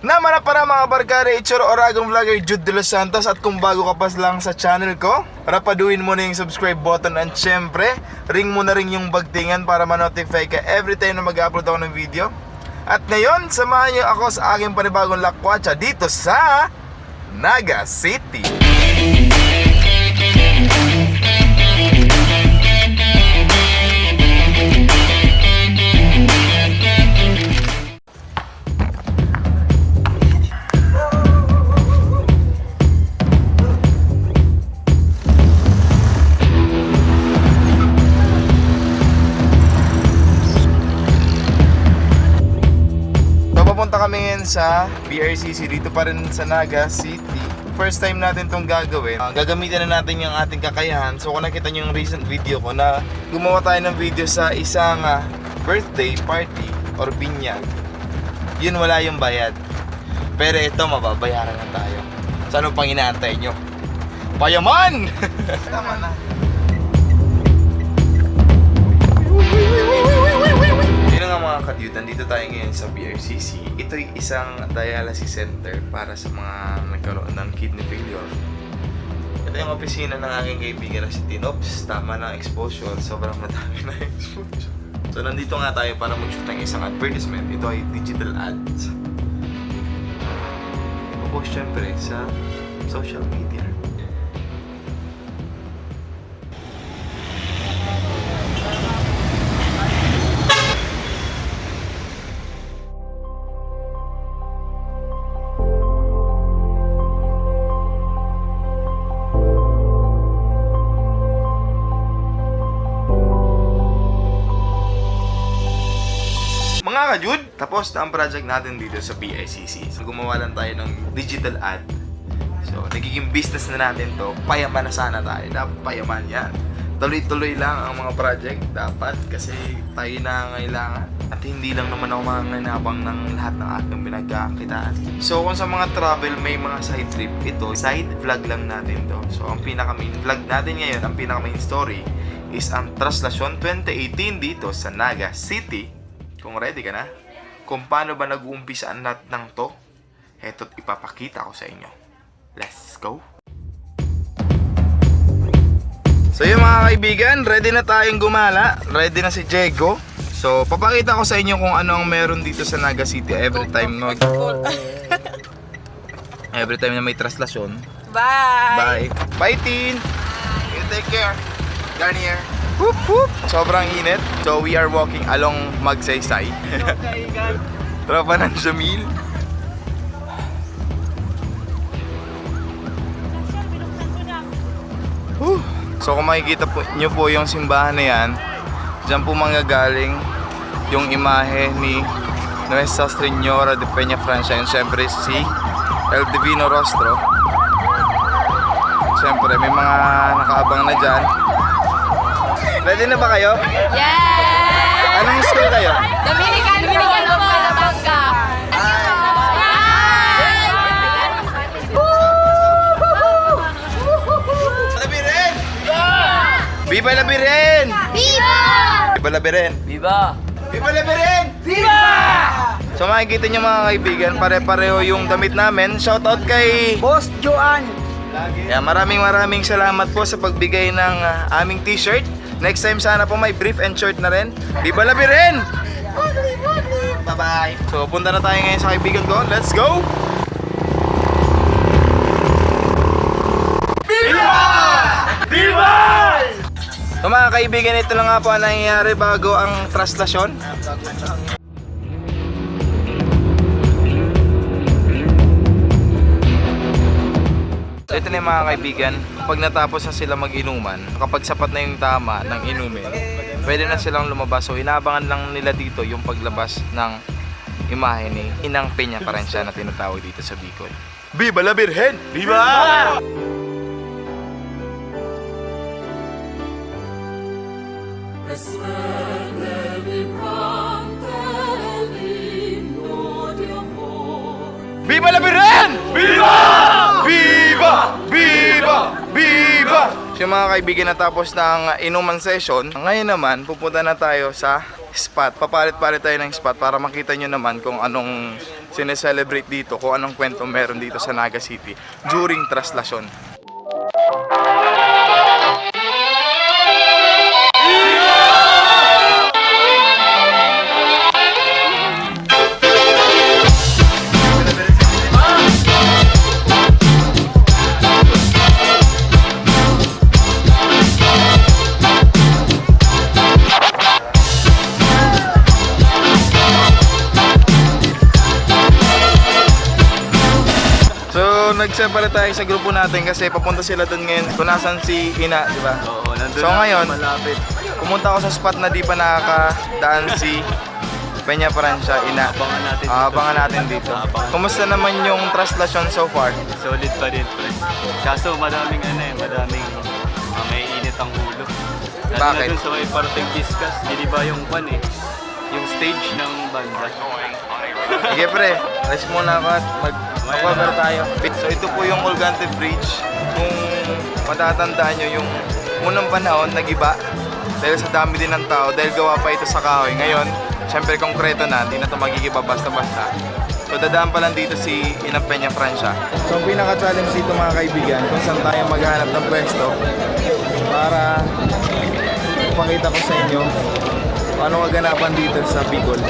Naman na para mga barkada, itsura Oragon Vlogger Jude de los Santos. At kung bago ka pa lang sa channel ko, rapaduhin mo na yung subscribe button. And syempre, ring mo na rin yung bagtingan para ma-notify ka every time na mag-upload ako ng video. At ngayon, samahan niyo ako sa aking panibagong lakwatsa dito sa Naga City. Papunta kami ngayon sa BRCC dito pa rin sa Naga City. First time natin itong gagawin. Gagamitin na natin yung ating kakayahan. So kung nakita nyo yung recent video ko na gumawa tayo ng video sa isang birthday party or binyag, yun wala yung bayad. Pero ito mababayaran na tayo. So ano pang inaantay nyo? Payaman! Tama na. Yun nga mga kadyut, nandito tayo ngayon sa BRCC. Ito'y isang dialysis center para sa mga nagkaroon ng kidney failure. Ito yung opisina ng aking kaibigan na si Tinops. Tama ng exposure, sobrang madami na exposure. So nandito nga tayo para mag-shoot ng isang advertisement. Ito ay digital ads. Ipopost syempre sa social media. Mga ka-Jude, tapos na ang project natin dito sa BICC. So gumawa lang tayo ng digital ad. So nagiging business na natin to. Payaman na sana tayo. Dapat payaman yan. Tuloy-tuloy lang ang mga project. Dapat kasi tayo na ngailangan. At hindi lang naman ako manganabang ng lahat ng aking pinagkakitaan. So kung sa mga travel may mga side trip, ito side vlog lang natin to. So ang pinaka-main vlog natin ngayon, ang pinaka-main story is ang Traslasyon 2018 dito sa Naga City. Kung ready ka na, kung paano ba nag-uumpisa ang lahat ng to, eto't ipapakita ko sa inyo. Let's go! So yun mga kaibigan, ready na tayong gumala. Ready na si Diego. So papakita ko sa inyo kung ano ang meron dito sa Naga City every time every time na may traslasyon. Bye! Bye! Bye, Tin! You take care! Garnier! Whoop, whoop. Sobrang init. So we are walking along Magsaysay. Tropa ng Jamil. So kung makikita po, nyo po yung simbahan na yan, dyan po manggagaling yung imahe ni Nuestra Señora de Peña Francia. And syempre si El Divino Rostro. Syempre may mga nakaabang na dyan. Ready na ba kayo? Yes! Anong school kayo? Dominican of Calabanga. Labiren! Viva Labiren! Viva! Viva Labiren! Viva! Viva Labiren! Viva! So makikita nyo mga kaibigan, pare-pareho yung damit namin. Shoutout kay Boss Joan! yeah, maraming salamat po sa pagbigay ng aming t-shirt. Next time sana po may brief and short na rin. Viva Labiren! Bye-bye! So punta na tayo ngayon sa kaibigan ko. Let's go! Viva! Viva! So mga kaibigan, ito lang nga po ang nangyayari bago ang traslasyon. So ito na yung mga kaibigan, pag natapos na sila mag-inuman, kapag sapat na yung tama ng inumin, pwede na silang lumabas. So inaabangan lang nila dito yung paglabas ng imahe ni Inang Peña Francia na tinatawag dito sa Bicol. Viva la Virgen! Viva! Viva la Virgen! Viva! Viva! Viva! Viva! So mga kaibigan, natapos na ang inuman session. Ngayon naman, pupunta na tayo sa spot. Papalit-palit tayo ng spot para makita nyo naman kung anong sineselebrate dito kung anong kwento meron dito sa Naga City during traslasyon. So, nag-separate tayo sa grupo natin kasi papunta sila doon ngayon kung nasan si Ina, di ba? Oo, nandun So na, ngayon, malapit. pumunta ako sa spot na di pa nakakadaan si Peña Francia, Ina. Abangan natin dito. Abangan natin dito. Abangan. Kumusta naman yung traslasyon so far? Solid pa din, pre. Kaso madaming madaming may init ang ulo. Lalo Bakit? na dun sa may parteng discuss, di ba yung yung stage ng banda. Sige pre, rest muna ako at mag-cover tayo. So ito po yung Olgante Bridge. Kung matatandaan nyo yung unang panahon, nag-iba. Dahil sa dami din ng tao, dahil gawa pa ito sa kahoy. Ngayon, syempre konkreto na, hindi na ito magigiba basta-basta. So dadaan pa lang dito si Inang Peña Francia. So ang pinaka-challenge dito mga kaibigan, kung saan tayo maghanap ng pwesto para ipakita ko sa inyo paano kaganapan dito sa Bicol.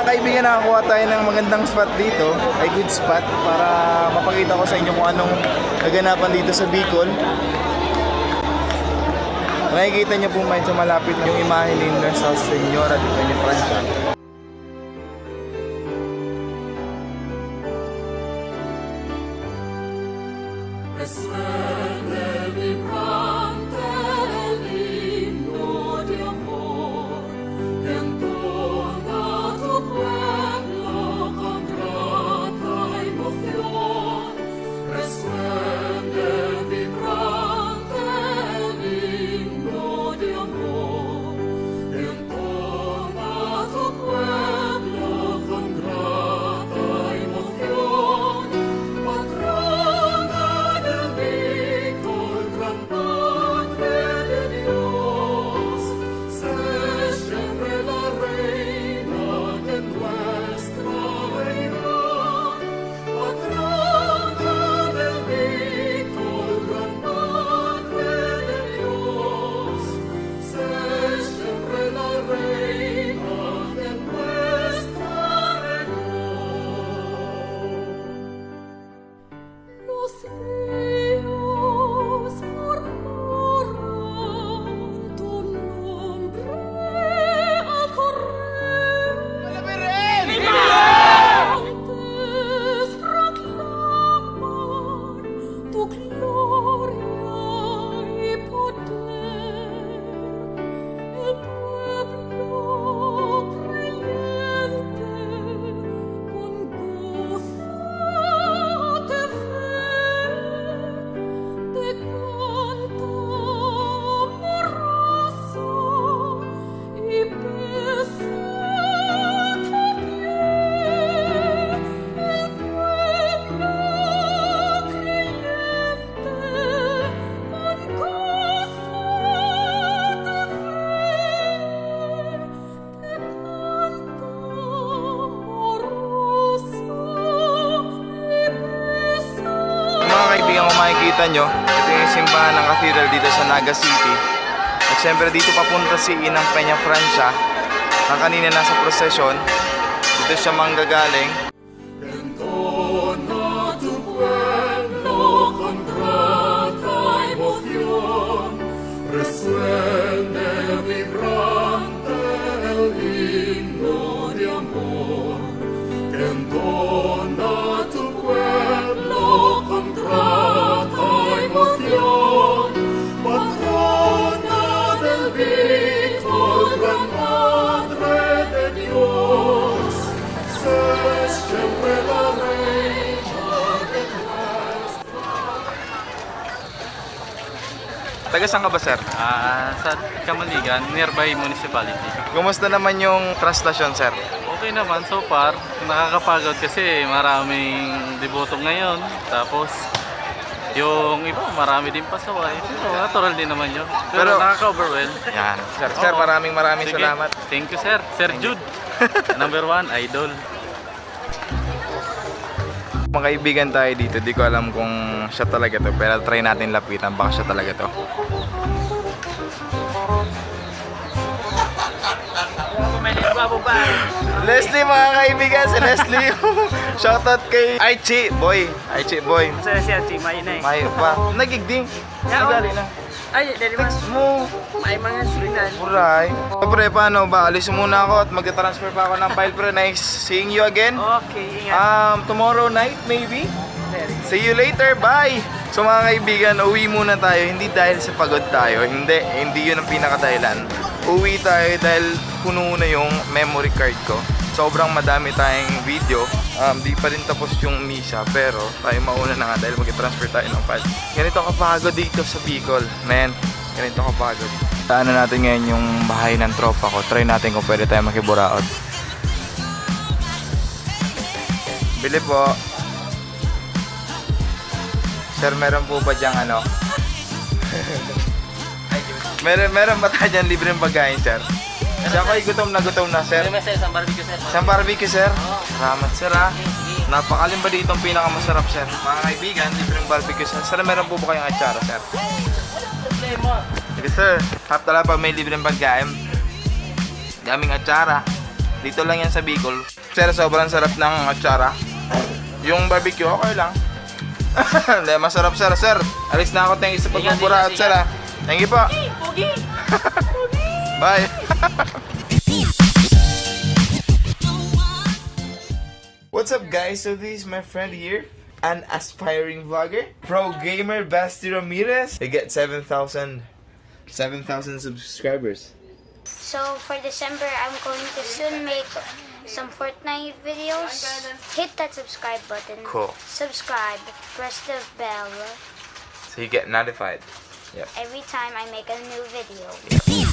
Kaibigan, nakakuha tayo ng magandang spot dito, ay good spot para mapakita ko sa inyo kung anong kaganapan dito sa Bicol. Nakikita nyo po medyo malapit yung imahe ni Nuestra Señora de Peña Francia. Makikita nyo, ito yung simbahan ng cathedral dito sa Naga City. At syempre dito papunta si Inang Peña Francia na kanina nasa prosesyon. Dito siya manggagaling. Taga saan ka ba, sir? Sa Kamaligan, nearby municipality. Kumusta naman yung translation, sir? Okay naman so far. Nakakapagod kasi maraming deboto ngayon. Tapos yung iba marami din pasaway. Pero natural din naman yun. Pero Pero- nakaka-overwhelm. Yan. Sir, Oo. maraming Sige. salamat. Thank you, sir. Sir Jude. Number 1, idol. Mga kaibigan tayo dito, di ko alam kung siya talaga to, pero try natin lapitan, baka siya talaga to. Leslie, mga kaibigan, si Leslie. Shoutout kay Archie Boy. Archie Boy. Saya siya, si May na eh. Mayo pa. Nagigding. Nagali na. Ay, dali mas. Mo. May mga sulinan. Uray. So, pre, paano ba? Alis muna ako at mag-transfer pa ako ng file, pre. Nice seeing you again. Okay, ingat. Tomorrow night, maybe? See you later. Bye! So mga kaibigan, uwi muna tayo. Hindi dahil sa pagod tayo. Hindi yun ang pinakadahilan. Uwi tayo dahil puno na yung memory card ko. Sobrang madami tayong video. Di pa rin tapos yung misa, pero tayo mauna na nga dahil mag-transfer tayo ng file. Ganito kapagod dito sa Bicol. Man, ganito kapagod. Taano natin ngayon yung bahay ng tropa ko. Try natin kung pwede tayo makiburaot. Bili po. Sir, meron po ba diyang ano? meron ba tayo dyan libreng pagkain, sir? Siya ko'y gutom na, sir. Isang barbecue, sir. Isang barbecue, sir. Salamat, sir, ha. Napakalim ba dito ang pinakamasarap, sir? Mga kaibigan, libreng barbecue, sir. Sir, meron po ba kayong atsara, sir? Sige, sir. Half tala pa may libreng pagkain. Daming atsara. Dito lang yan sa Bicol. Sir, sobrang sarap ng atsara. Yung barbecue, okay lang. Hindi, masarap, sir. Sir, alis na ako. Thank you sa pagpapura at sir, ha. Thank you po. Bye. What's up, guys? So this is my friend here, an aspiring vlogger, pro gamer Basti Ramirez. They get 7,000 subscribers. So for December, I'm going to soon make some Fortnite videos. Hit that subscribe button. Cool. Subscribe. Press the bell So you get notified. Yep. every time I make a new video.